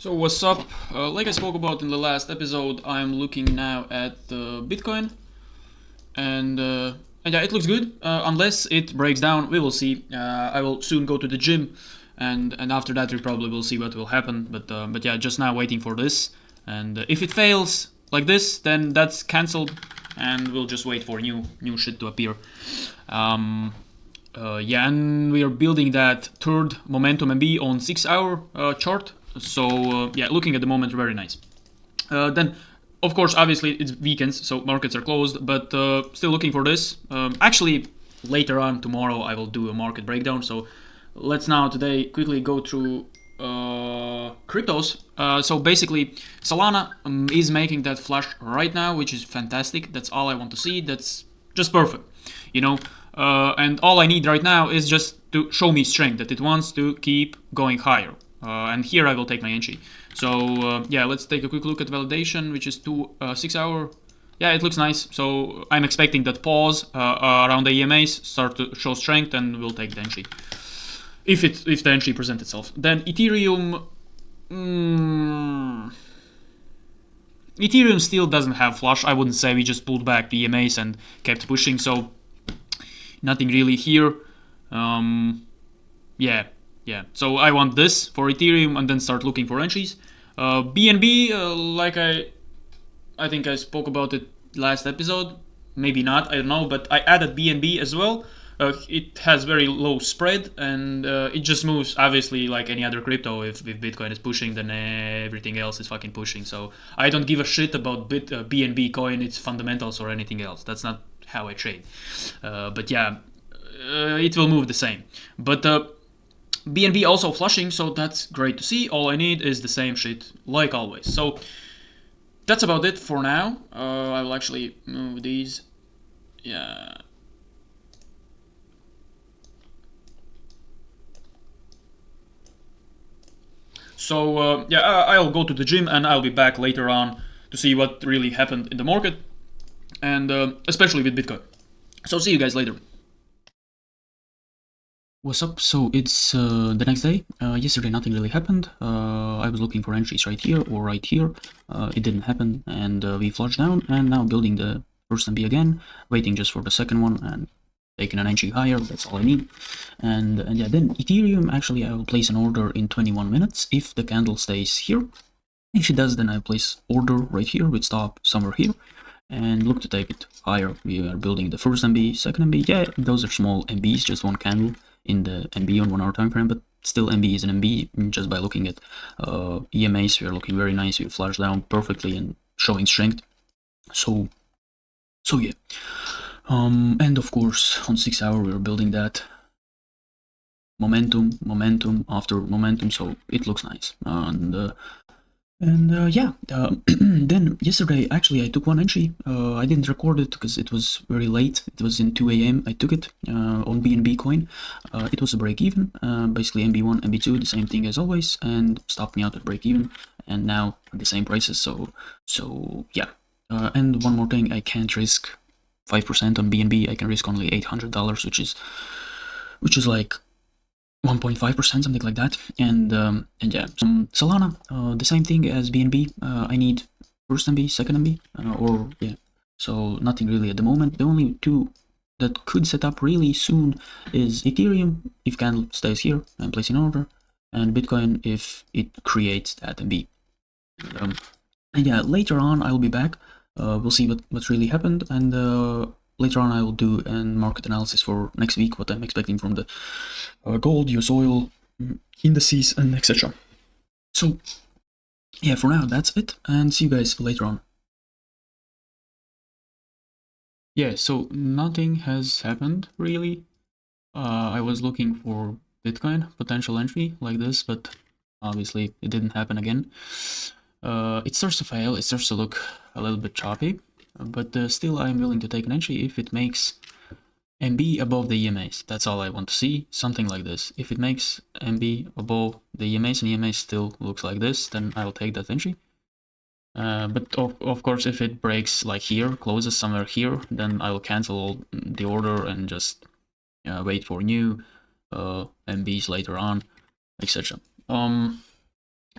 So what's up? Like I spoke about in the last episode, I'm looking now at Bitcoin, and yeah, it looks good. Unless it breaks down, we will see. I will soon go to the gym, and after that we probably will see what will happen. But yeah, just now waiting for this, and if it fails like this, then that's cancelled, and we'll just wait for new shit to appear. Um, yeah, and we are building that third momentum MB on 6 hour chart. So yeah, looking at the moment, very nice. Then, of course, obviously it's weekends, so markets are closed, but still looking for this. Actually, later on tomorrow I will do a market breakdown. So let's now today quickly go through cryptos. So basically, Solana is making that flush right now, which is fantastic. That's all I want to see. That's just perfect, you know. And all I need right now is just to show me strength that it wants to keep going higher. And here I will take my entry. So yeah, let's take a quick look at validation, which is 6 hour. Yeah, it looks nice. So I'm expecting that pause around the EMAs start to show strength, and we'll take the entry if the entry presents itself. Then Ethereum. Ethereum still doesn't have flush. I wouldn't say we just pulled back the EMAs and kept pushing. So nothing really here. Yeah. So I want this for Ethereum and then start looking for entries. BNB, like I think I spoke about it last episode. Maybe not, I don't know. But I added BNB as well. It has very low spread, and it just moves obviously like any other crypto. If Bitcoin is pushing, then everything else is fucking pushing. So I don't give a shit about BNB coin, its fundamentals or anything else. That's not how I trade. But yeah, it will move the same. But BNB also flushing, so that's great to see. All I need is the same shit, like always. So that's about it for now. I will actually move these. Yeah. So yeah, I'll go to the gym and I'll be back later on to see what really happened in the market, and especially with Bitcoin. So see you guys later. What's up? So it's the next day. Yesterday nothing really happened. I was looking for entries right here or right here. It didn't happen, and we flushed down, and now building the first MB again, waiting just for the second one, and taking an entry higher. That's all I need. And yeah, then Ethereum, actually I will place an order in 21 minutes if the candle stays here. If it does, then I place order right here with stop somewhere here, and look to take it higher. We are building the first MB, second MB. Yeah, those are small MBs, just one candle in the MB on 1 hour time frame, but still MB is an MB. Just by looking at EMAs, we are looking very nice. We flash down perfectly and showing strength. So yeah. And of course on 6 hour we are building that momentum after momentum, so it looks nice. And yeah, then yesterday actually I took one entry. I didn't record it because it was very late. It was in 2 a.m. I took it on BNB coin. It was a break even, basically MB1, MB2, the same thing as always, and stopped me out at break even. And now at the same prices. So yeah. And one more thing, I can't risk 5% on BNB. I can risk only $800, which is like 1.5%, something like that. And yeah, Solana, the same thing as BNB. I need first MB, second MB, or yeah. So nothing really at the moment. The only two that could set up really soon is Ethereum, if candle stays here and place an order, and Bitcoin if it creates that MB. And yeah, later on I'll be back. We'll see what's really happened, and later on I will do a market analysis for next week, what I'm expecting from the gold, US oil, indices, and etc. So yeah, for now that's it, and see you guys later on. Yeah, so nothing has happened really. I was looking for Bitcoin potential entry like this, but obviously it didn't happen again. It starts to fail, it starts to look a little bit choppy, but still I'm willing to take an entry if it makes MB above the EMAs. That's all I want to see, something like this. If it makes MB above the EMAs and EMAs still looks like this, then I'll take that entry. But of course, if it breaks like here, closes somewhere here, then I will cancel the order and just wait for new MBs later on, etc.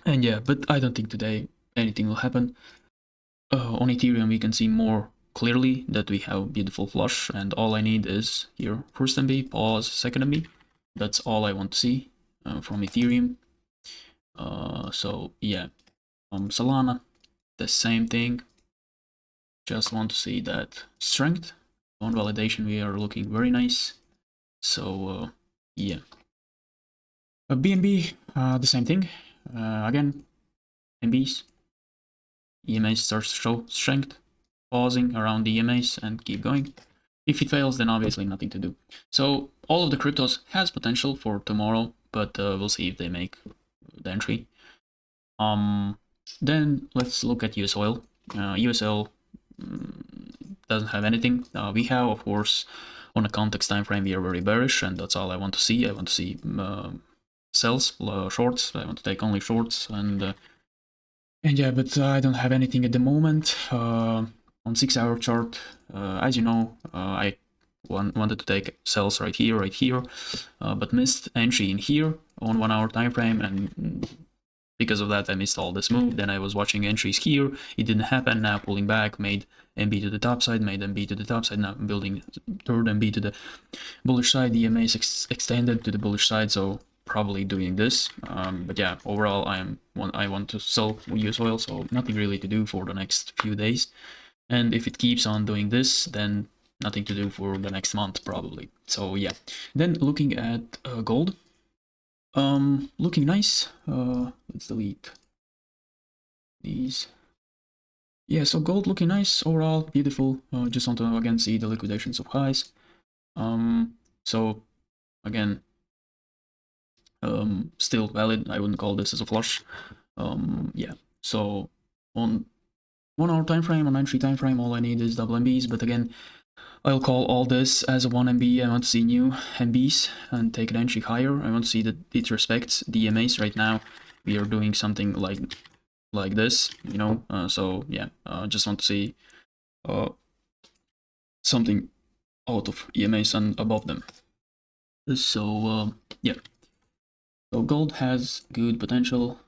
And yeah, but I don't think today anything will happen. On Ethereum, we can see more clearly that we have beautiful flush, and all I need is here first MB, pause, second MB. That's all I want to see from Ethereum. So yeah, Solana, the same thing. Just want to see that strength. On validation, we are looking very nice. So yeah. BNB, the same thing. Again, MBs. EMAs starts to show strength, pausing around the EMAs and keep going. If it fails, then obviously nothing to do. So all of the cryptos has potential for tomorrow, but we'll see if they make the entry. Then let's look at US oil. USL doesn't have anything. We have, of course, on a context time frame, we are very bearish, and that's all I want to see. I want to see sells, shorts. I want to take only shorts, and yeah, but I don't have anything at the moment. On 6-hour chart, as you know, I wanted to take sells right here, but missed entry in here on 1-hour time frame, and because of that I missed all this move. Then I was watching entries here, it didn't happen. Now pulling back, made MB to the top side, made MB to the top side. Now I'm building third MB to the bullish side. The EMA is extended to the bullish side, so probably doing this. But yeah, overall I want to sell US oil, so nothing really to do for the next few days. And if it keeps on doing this, then nothing to do for the next month probably. So yeah, then looking at gold, looking nice. Let's delete these. Yeah, so gold looking nice overall, beautiful. Just want to again see the liquidations of highs. So again, still valid. I wouldn't call this as a flush. Yeah, so on 1-hour time frame, on entry time frame, all I need is double MBs. But again, I'll call all this as a 1 MB. I want to see new MBs and take an entry higher. I want to see that it respects DMAs. Right now we are doing something like this, you know. So yeah, just want to see something out of EMAs and above them. So yeah, so gold has good potential.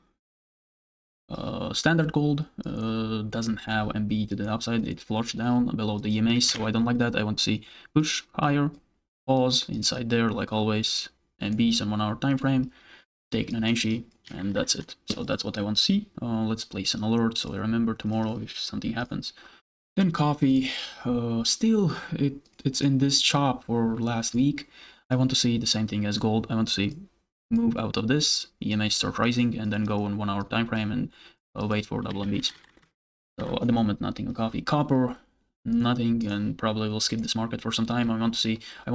Standard gold doesn't have MB to the upside, it flushed down below the EMA, so I don't like that. I want to see push higher, pause inside there like always, MBs on 1-hour time frame, taking an entry, and that's it. So that's what I want to see. Let's place an alert so I remember tomorrow if something happens. Then coffee, still it's in this chop for last week. I want to see the same thing as gold. I want to see move out of this, EMA start rising, and then go on 1-hour time frame and wait for double MBs. So at the moment, nothing on coffee. Copper, nothing, and probably will skip this market for some time. I want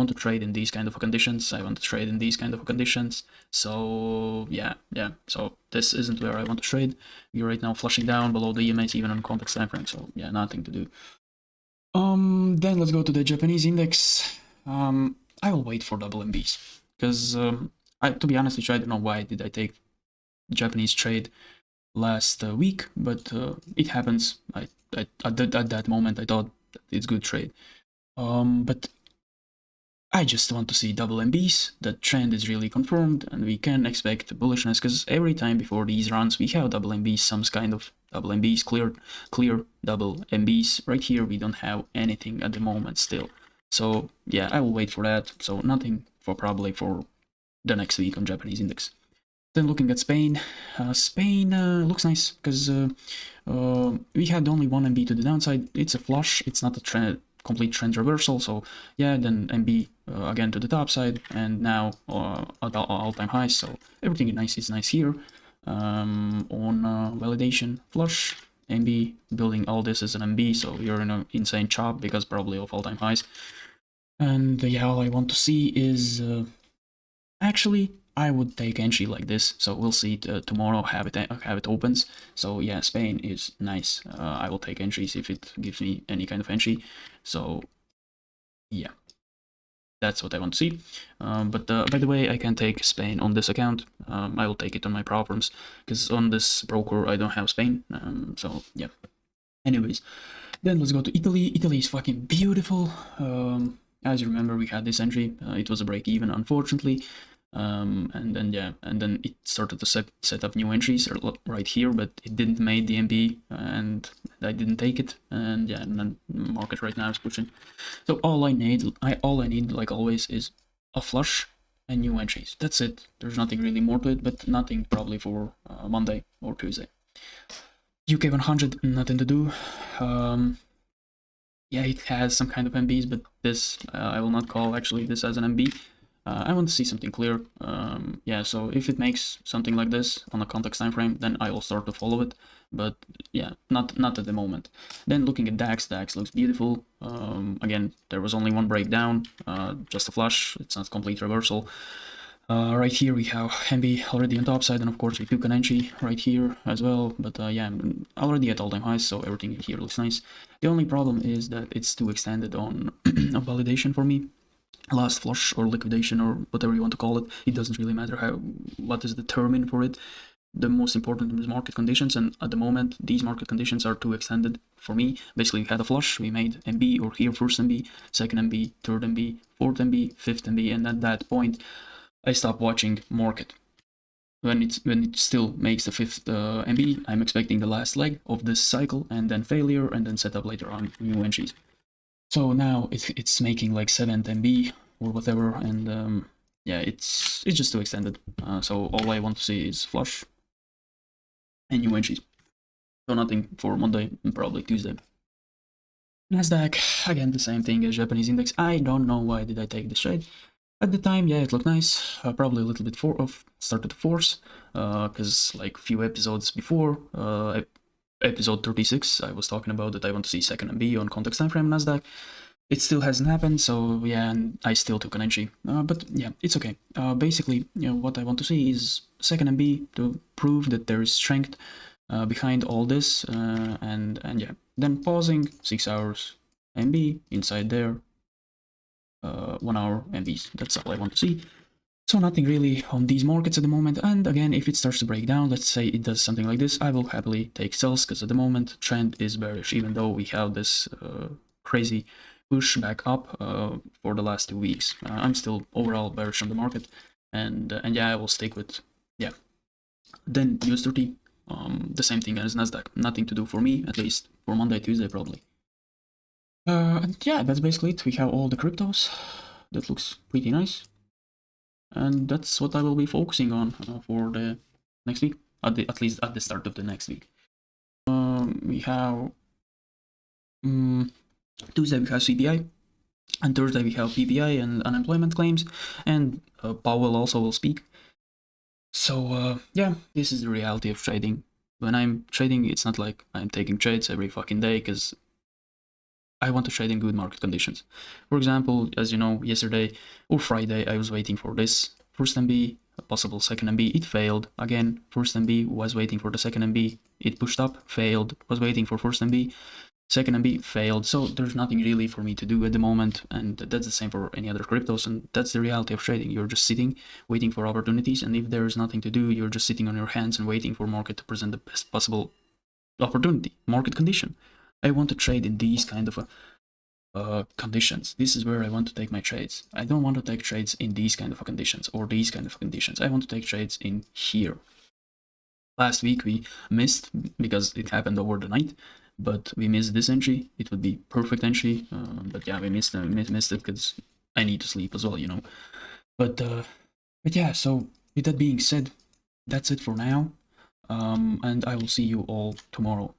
to trade in these kind of conditions. So yeah. So this isn't where I want to trade. We're right now flushing down below the EMAs even on context time frame. So yeah, nothing to do. Then let's go to the Japanese index. I will wait for double MBs because to be honest with you, I don't know why did I take Japanese trade last week, but it happens. At that moment I thought it's good trade. But I just want to see double MBs. The trend is really confirmed, and we can expect bullishness because every time before these runs we have double MBs, some kind of double MBs, clear double MBs. Right here we don't have anything at the moment still. So yeah, I will wait for that. So nothing for probably for the next week on Japanese index. Then looking at Spain, Spain looks nice because we had only one MB to the downside. It's a flush. It's not a complete trend reversal. So yeah, then MB again to the top side, and now at all-time highs. So everything is nice here. On validation flush, MB building all this as an MB. So you're in an insane chop because probably of all-time highs. And yeah, all I want to see is actually I would take entry like this, so we'll see it tomorrow, have it opens. So yeah, Spain is nice. I will take entries if it gives me any kind of entry. So yeah, that's what I want to see. But by the way, I can take Spain on this account. I will take it on my problems because on this broker I don't have Spain. So yeah. Anyways, then let's go to Italy. Italy is fucking beautiful. As you remember, we had this entry. It was a break even, unfortunately. And then yeah, and then it started to set up new entries right here, but it didn't make the MB, and I didn't take it, and yeah, and then market right now is pushing. So all I need, like always, is a flush and new entries. That's it. There's nothing really more to it, but nothing probably for Monday or Tuesday. UK 100, nothing to do. Yeah, it has some kind of MBs, but this I will not call actually this as an MB. I want to see something clear. Yeah, so if it makes something like this on a context time frame, then I will start to follow it. But yeah, not at the moment. Then looking at DAX, DAX looks beautiful. Again, there was only one breakdown, just a flush. It's not complete reversal. Right here we have MB already on top side, and of course we took an entry right here as well, but yeah, I'm already at all-time highs, so everything here looks nice. The only problem is that it's too extended on a validation for me. Last flush or liquidation or whatever you want to call it, it doesn't really matter what is the term for it. The most important is market conditions, and at the moment these market conditions are too extended for me. Basically, we had a flush, we made MB, or here first MB, second MB, third MB, fourth MB, fifth MB, and at that point I stop watching market. When it still makes the fifth MB, I'm expecting the last leg of this cycle, and then failure, and then set up later on new entries. So now it's making like 7th MB or whatever, and yeah, it's just too extended. So all I want to see is flush and new entries. So nothing for Monday and probably Tuesday. Nasdaq, again the same thing as Japanese index. I don't know why did I take this trade. At the time, yeah, it looked nice. Probably a little bit started to force, because like a few episodes before, episode 36, I was talking about that I want to see second MB on context time frame Nasdaq. It still hasn't happened, so yeah, and I still took an entry. But yeah, it's okay. Basically, what I want to see is second MB to prove that there is strength behind all this, and yeah, then pausing 6 hours MB inside there. 1 hour MBs. That's all I want to see. So nothing really on these markets at the moment. And again, if it starts to break down, let's say it does something like this, I will happily take sells, because at the moment trend is bearish, even though we have this crazy push back up for the last 2 weeks. I'm still overall bearish on the market, and yeah, I will stick with yeah. Then US30, the same thing as Nasdaq. Nothing to do for me, at least for Monday, Tuesday probably. And yeah, that's basically it. We have all the cryptos. That looks pretty nice. And that's what I will be focusing on for the next week, at least at the start of the next week. We have Tuesday we have CPI, and Thursday we have PPI and unemployment claims, and Powell also will speak. So yeah, this is the reality of trading. When I'm trading, it's not like I'm taking trades every fucking day, because I want to trade in good market conditions. For example, as you know, yesterday or Friday, I was waiting for this first MB, a possible second MB. It failed. Again, first MB, was waiting for the second MB. It pushed up, failed. Was waiting for first MB, second MB, failed. So there's nothing really for me to do at the moment, and that's the same for any other cryptos. And that's the reality of trading. You're just sitting, waiting for opportunities, and if there's nothing to do, you're just sitting on your hands and waiting for market to present the best possible opportunity, market condition. I want to trade in these kind of conditions. This is where I want to take my trades. I don't want to take trades in these kind of conditions or these kind of conditions. I want to take trades in here. Last week we missed because it happened over the night, but we missed this entry. It would be perfect entry, but yeah, we missed it because I need to sleep as well, you know. But yeah. So with that being said, that's it for now, and I will see you all tomorrow.